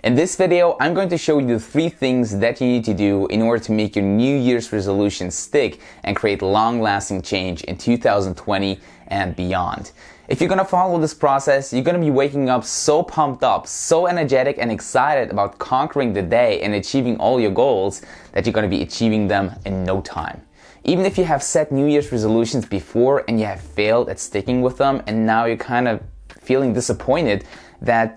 In this video, I'm going to show you the 3 things that you need to do in order to make your New Year's resolution stick and create long-lasting change in 2020 and beyond. If you're going to follow this process, you're going to be waking up so pumped up, so energetic and excited about conquering the day and achieving all your goals that you're going to be achieving them in no time. Even if you have set New Year's resolutions before and you have failed at sticking with them, and now you're kind of feeling disappointed that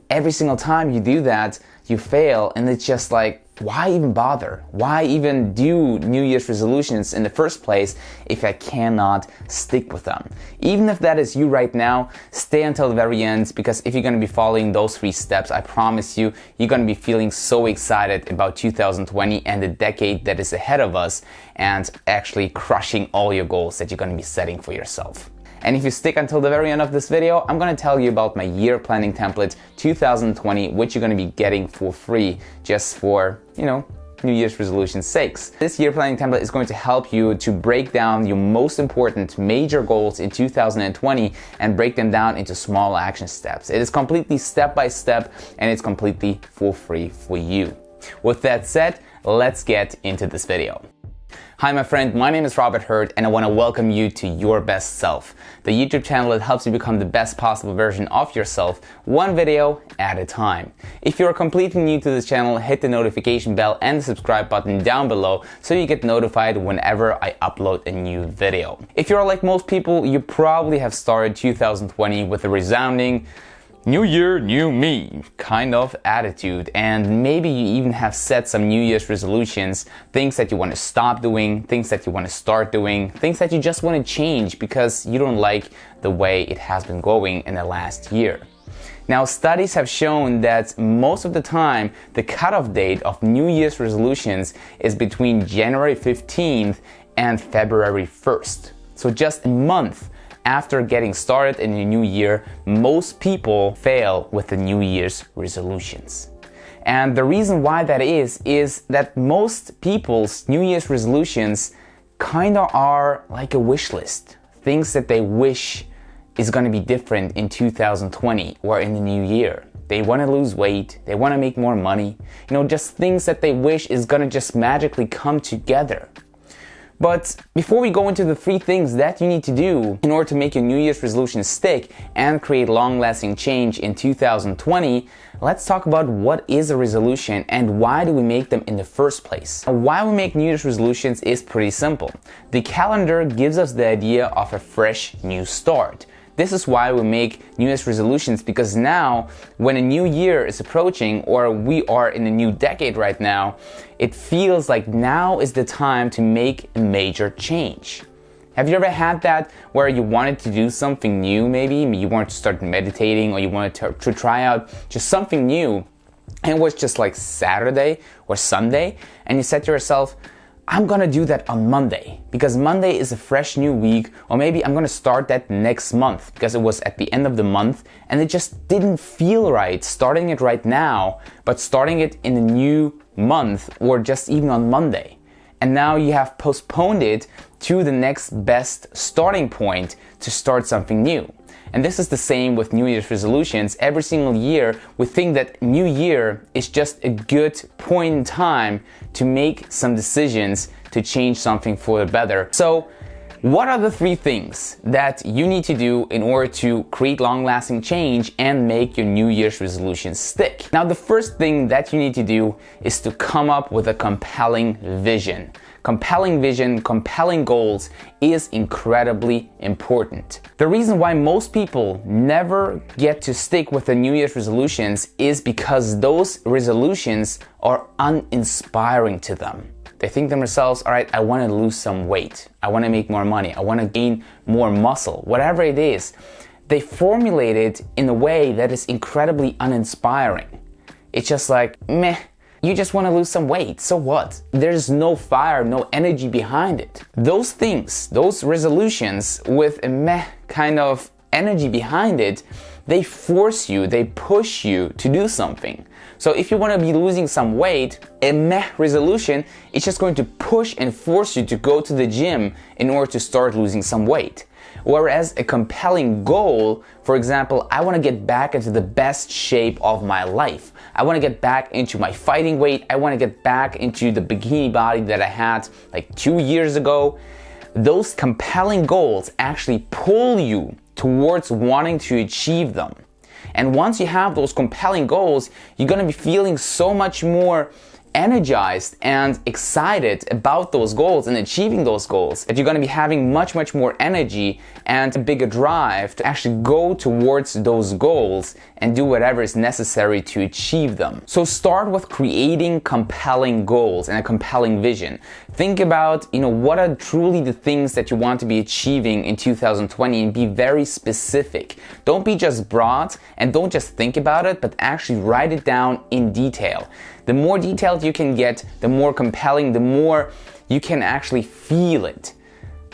every single time you do that, you fail, and it's just like, why even bother? Why even do New Year's resolutions in the first place if I cannot stick with them? Even if that is you right now, stay until the very end, because if you're going to be following those 3 steps, I promise you, you're going to be feeling so excited about 2020 and the decade that is ahead of us, and actually crushing all your goals that you're going to be setting for yourself. And if you stick until the very end of this video, I'm going to tell you about my year planning template 2020, which you're going to be getting for free just for, New Year's resolution's sakes. This year planning template is going to help you to break down your most important major goals in 2020 and break them down into small action steps. It is completely step by step and it's completely for free for you. With that said, let's get into this video. Hi my friend, my name is Robert Hurt and I want to welcome you to Your Best Self, the YouTube channel that helps you become the best possible version of yourself, one video at a time. If you're completely new to this channel, hit the notification bell and the subscribe button down below so you get notified whenever I upload a new video. If you're like most people, you probably have started 2020 with a resounding New Year, new me kind of attitude, and maybe you even have set some New Year's resolutions, things that you want to stop doing, things that you want to start doing, things that you just want to change because you don't like the way it has been going in the last year. Now, studies have shown that most of the time, the cutoff date of New Year's resolutions is between January 15th and February 1st. So just a month after getting started in the new year, most people fail with the New Year's resolutions. And the reason why that is that most people's New Year's resolutions kind of are like a wish list. Things that they wish is going to be different in 2020 or in the new year. They want to lose weight, they want to make more money, just things that they wish is going to just magically come together. But before we go into the 3 things that you need to do in order to make your New Year's resolution stick and create long-lasting change in 2020, let's talk about what is a resolution and why do we make them in the first place. Why we make New Year's resolutions is pretty simple. The calendar gives us the idea of a fresh new start. This is why we make New Year's resolutions, because now when a new year is approaching, or we are in a new decade right now, it feels like now is the time to make a major change. Have you ever had that where you wanted to do something new? Maybe you wanted to start meditating, or you wanted to try out just something new, and it was just like Saturday or Sunday, and you said to yourself, I'm gonna do that on Monday because Monday is a fresh new week, or maybe I'm gonna start that next month because it was at the end of the month and it just didn't feel right starting it right now, but starting it in a new month or just even on Monday. And now you have postponed it to the next best starting point to start something new. And this is the same with New Year's resolutions. Every single year, we think that New Year is just a good point in time to make some decisions to change something for the better. So, what are the 3 things that you need to do in order to create long-lasting change and make your New Year's resolution stick? Now, the first thing that you need to do is to come up with a compelling vision. Compelling vision, compelling goals is incredibly important. The reason why most people never get to stick with the New Year's resolutions is because those resolutions are uninspiring to them. They think to themselves, all right, I want to lose some weight. I want to make more money. I want to gain more muscle. Whatever it is, they formulate it in a way that is incredibly uninspiring. It's just like, meh. You just want to lose some weight, so what? There's no fire, no energy behind it. Those things, those resolutions with a meh kind of energy behind it, they force you, they push you to do something. So if you want to be losing some weight, a meh resolution is just going to push and force you to go to the gym in order to start losing some weight. Whereas a compelling goal, for example, I want to get back into the best shape of my life. I want to get back into my fighting weight. I want to get back into the bikini body that I had like 2 years ago. Those compelling goals actually pull you towards wanting to achieve them. And once you have those compelling goals, you're going to be feeling so much more energized and excited about those goals and achieving those goals, that you're going to be having much more energy and a bigger drive to actually go towards those goals and do whatever is necessary to achieve them. So start with creating compelling goals and a compelling vision. Think about, what are truly the things that you want to be achieving in 2020, and be very specific. Don't be just broad and don't just think about it, but actually write it down in detail. The more detailed you can get, the more compelling, the more you can actually feel it.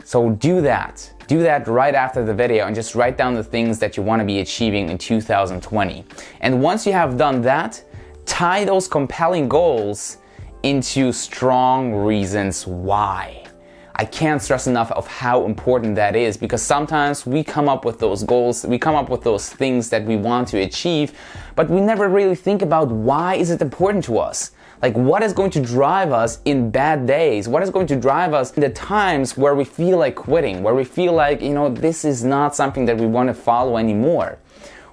So do that. Do that right after the video and just write down the things that you want to be achieving in 2020. And once you have done that, tie those compelling goals into strong reasons why. I can't stress enough of how important that is, because sometimes we come up with those goals, we come up with those things that we want to achieve, but we never really think about why is it important to us. Like, what is going to drive us in bad days? What is going to drive us in the times where we feel like quitting, where we feel like, this is not something that we want to follow anymore?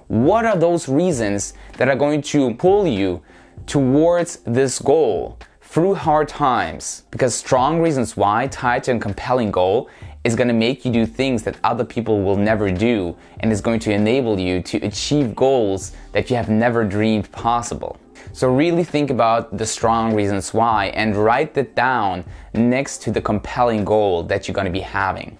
What are those reasons that are going to pull you towards this goal through hard times? Because strong reasons why tied to a compelling goal is going to make you do things that other people will never do, and is going to enable you to achieve goals that you have never dreamed possible. So really think about the strong reasons why and write that down next to the compelling goal that you're going to be having.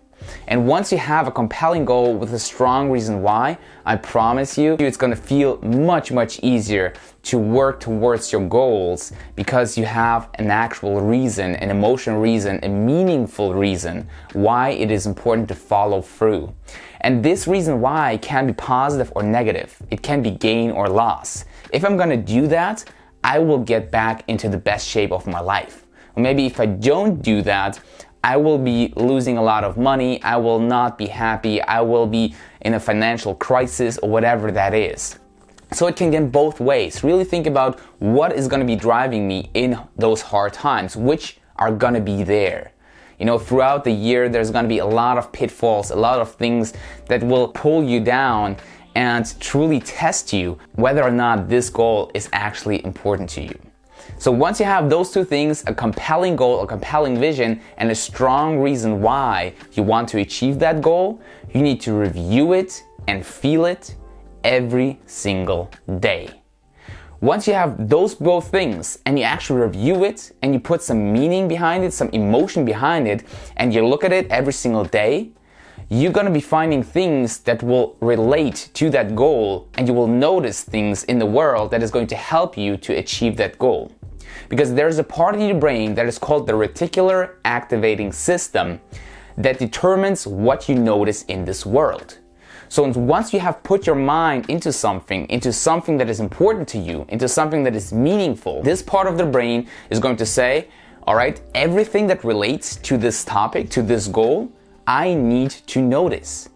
And once you have a compelling goal with a strong reason why, I promise you, it's going to feel much easier to work towards your goals, because you have an actual reason, an emotional reason, a meaningful reason why it is important to follow through. And this reason why can be positive or negative. It can be gain or loss. If I'm going to do that, I will get back into the best shape of my life. Or maybe if I don't do that, I will be losing a lot of money, I will not be happy, I will be in a financial crisis, or whatever that is. So it can get both ways. Really think about what is going to be driving me in those hard times, which are going to be there. Throughout the year, there's going to be a lot of pitfalls, a lot of things that will pull you down and truly test you whether or not this goal is actually important to you. So once you have those two things, a compelling goal, a compelling vision, and a strong reason why you want to achieve that goal, you need to review it and feel it every single day. Once you have those both things and you actually review it and you put some meaning behind it, some emotion behind it, and you look at it every single day, you're going to be finding things that will relate to that goal, and you will notice things in the world that is going to help you to achieve that goal. Because there's a part in your brain that is called the reticular activating system that determines what you notice in this world. So once you have put your mind into something that is important to you, into something that is meaningful, this part of the brain is going to say, all right, everything that relates to this topic, to this goal, I need to notice.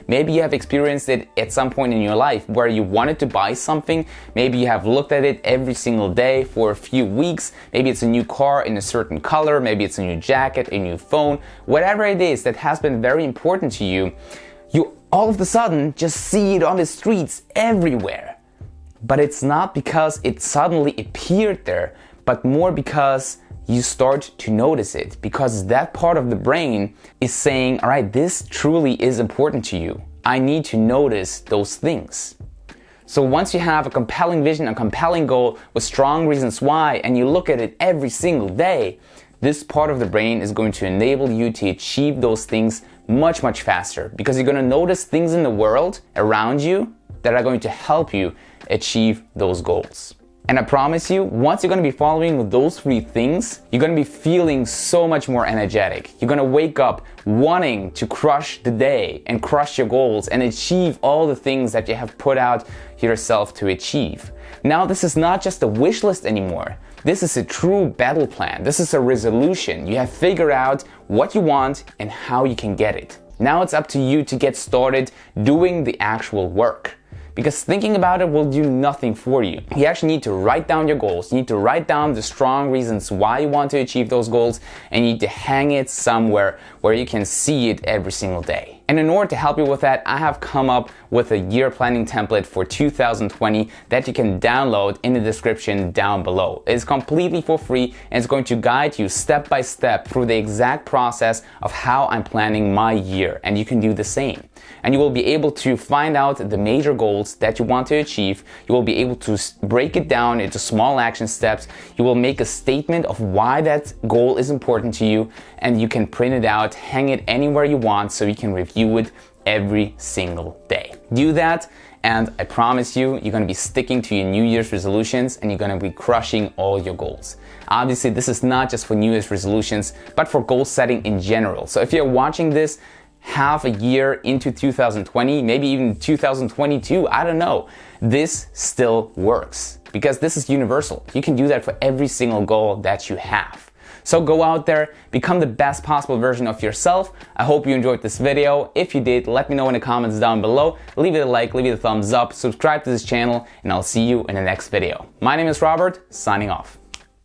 Maybe you have experienced it at some point in your life where you wanted to buy something. Maybe you have looked at it every single day for a few weeks. Maybe it's a new car in a certain color. Maybe it's a new jacket, a new phone. Whatever it is that has been very important to you, you all of a sudden just see it on the streets everywhere. But it's not because it suddenly appeared there, but more because you start to notice it, because that part of the brain is saying, all right, this truly is important to you. I need to notice those things. So once you have a compelling vision, a compelling goal with strong reasons why, and you look at it every single day, this part of the brain is going to enable you to achieve those things much faster, because you're going to notice things in the world around you that are going to help you achieve those goals. And I promise you, once you're going to be following those three things, you're going to be feeling so much more energetic. You're going to wake up wanting to crush the day and crush your goals and achieve all the things that you have put out yourself to achieve. Now, this is not just a wish list anymore. This is a true battle plan. This is a resolution. You have figured out what you want and how you can get it. Now it's up to you to get started doing the actual work. Because thinking about it will do nothing for you. You actually need to write down your goals. You need to write down the strong reasons why you want to achieve those goals, and you need to hang it somewhere where you can see it every single day. And in order to help you with that, I have come up with a year planning template for 2020 that you can download in the description down below. It's completely for free, and it's going to guide you step by step through the exact process of how I'm planning my year, and you can do the same. And you will be able to find out the major goals that you want to achieve. You will be able to break it down into small action steps. You will make a statement of why that goal is important to you, and you can print it out, hang it anywhere you want so you can review it every single day. Do that, and I promise you, you're gonna be sticking to your New Year's resolutions and you're gonna be crushing all your goals. Obviously, this is not just for New Year's resolutions, but for goal setting in general. So if you're watching this half a year into 2020, maybe even 2022, I don't know, this still works because this is universal. You can do that for every single goal that you have. So go out there, become the best possible version of yourself. I hope you enjoyed this video. If you did, let me know in the comments down below. Leave it a like, leave it a thumbs up, subscribe to this channel, and I'll see you in the next video. My name is Robert, signing off.